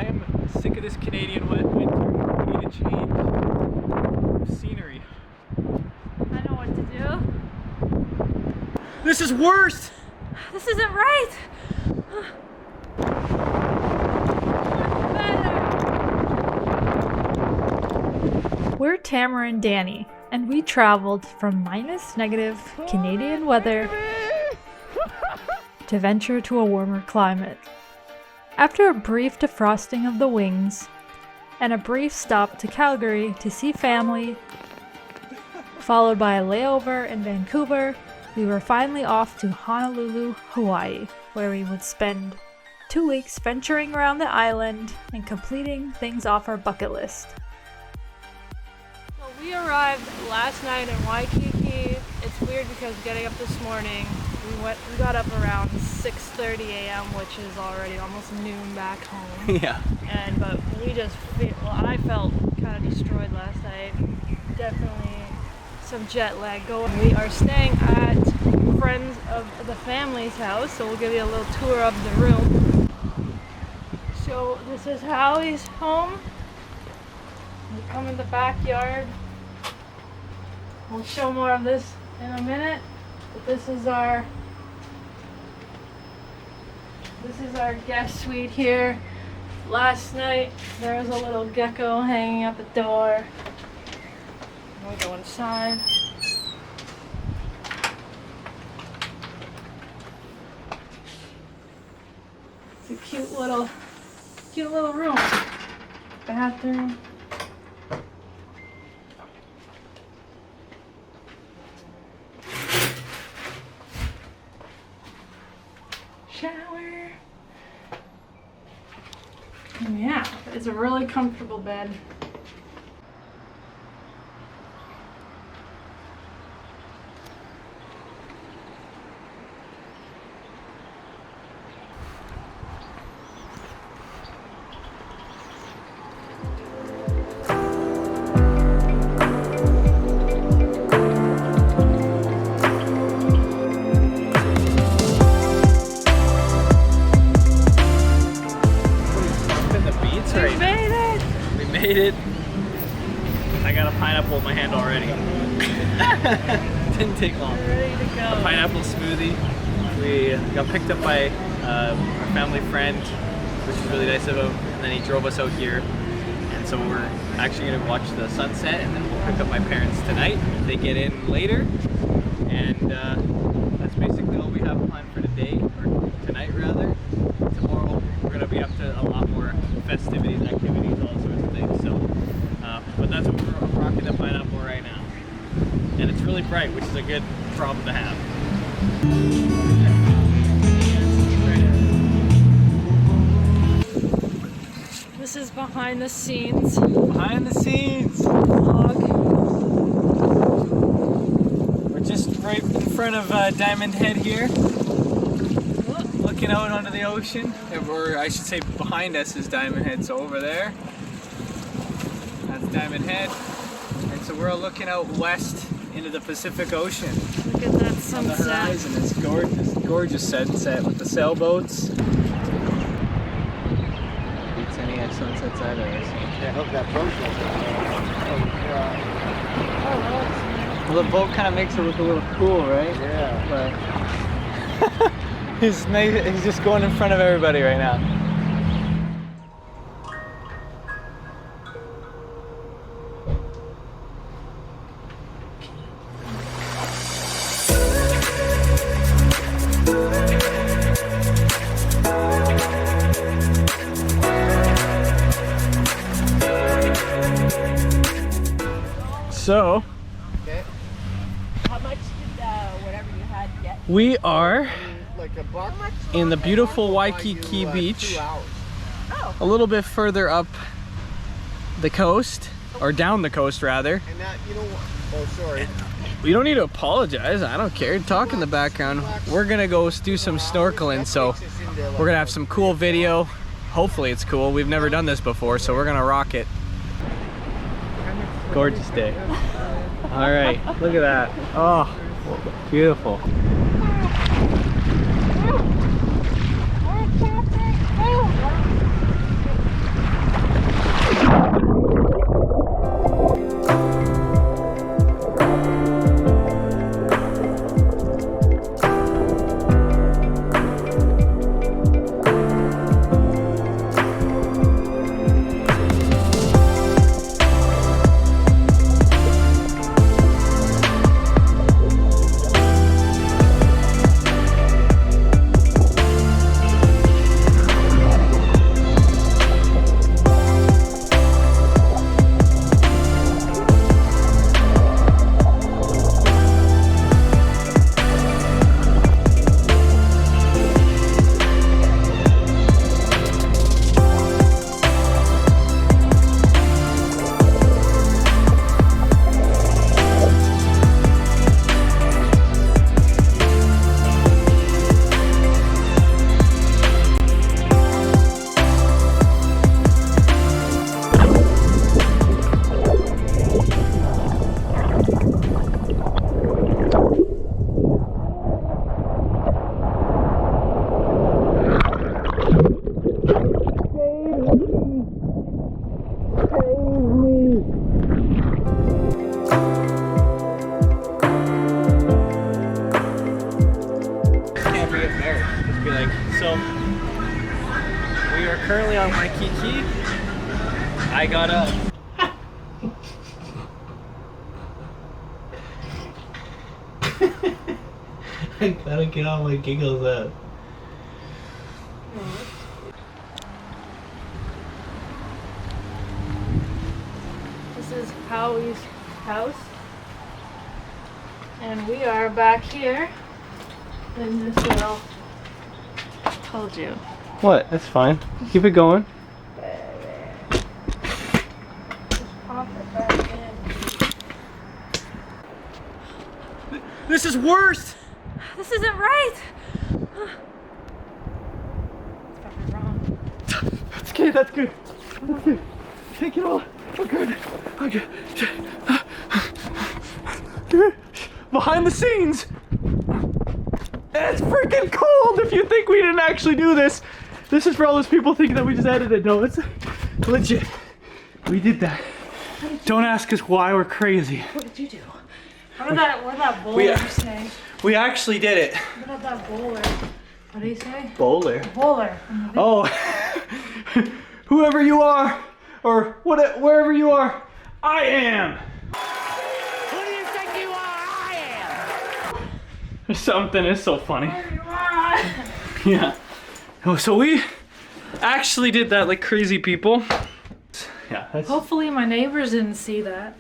I am sick of this Canadian wet winter. We need a change of scenery. I know what to do. This is worse! This isn't right! We're Tamra and Danny, and we traveled from -negative Canadian weather to venture to a warmer climate. After a brief defrosting of the wings, and a brief stop to Calgary to see family, followed by a layover in Vancouver, we were finally off to Honolulu, Hawaii, where we would spend 2 weeks venturing around the island and completing things off our bucket list. So we arrived last night in Waikiki. It's weird because getting up this morning, we got up around 6:30 a.m., which is already almost noon back home. Yeah. But I felt kind of destroyed last night. Definitely some jet lag going. We are staying at friends of the family's house, so we'll give you a little tour of the room. So this is Hallie's home. We come in the backyard. We'll show more of this in a minute. But this is our guest suite here. Last night there was a little gecko hanging at the door. We'll go inside. It's a cute little room. Bathroom. Shower. And yeah, it's a really comfortable bed. Made it. I got a pineapple in my hand already. Didn't take long. We're ready to go. A pineapple smoothie. We got picked up by our family friend, which is really nice of him, and then he drove us out here. And so we're actually going to watch the sunset, and then we'll pick up my parents tonight. They get in later, and that's basically all we have planned for today, or tonight rather. Tomorrow we're going to be up to a lot more festivities, activities, all sorts of things. So, but that's what we're rocking the pineapple right now, and it's really bright, which is a good problem to have. This is behind the scenes. Behind the scenes Vlog. We're just right in front of Diamond Head here, looking out onto the ocean. Or I should say behind us is Diamond Head, so over there, that's Diamond Head. And so we're looking out west into the Pacific Ocean. Look at that On the sunset. horizon, it's gorgeous, gorgeous sunset with the sailboats. Beats any sunsets I've ever seen. I hope that boat doesn't. Well, the boat kind of makes it look a little cool, right? Yeah. But he's just going in front of everybody right now. So, Okay. How much did whatever you had get? we are Like a buck. in the beautiful Buy you, Waikiki beach, 2 hours. Oh. a little bit further up the coast, or down the coast rather. And that, you know what? Oh, sorry. You don't need to apologize, I don't care. Talk in the background. We're gonna go do some snorkeling, so we're gonna have some cool video. Hopefully it's cool. We've never done this before, so we're gonna rock it. Gorgeous day. All right, look at that. Oh, beautiful. We are currently on Waikiki. I got up. I gotta get all my giggles out. This is Howie's house. And we are back here in this little. Told you. What? That's fine. Keep it going. Just pop it back in. This is worse! This isn't right! It's probably wrong. That's okay, that's good. That's good. Take it all. We're good. Okay. Behind the scenes! It's freaking cold if you think we didn't actually do this. This is for all those people thinking that we just edited. No, it's legit. We did that. Don't ask us why, we're crazy. What did you do? What did that bowler say? We actually did it. What did that bowler? What did he say? Bowler. Bowler. Oh, whoever you are, or wherever you are, I am. Who do you think you are? I am. Something is so funny. Where you are. Yeah. Oh, so we actually did that like crazy people. Yeah, that's. Hopefully my neighbors didn't see that.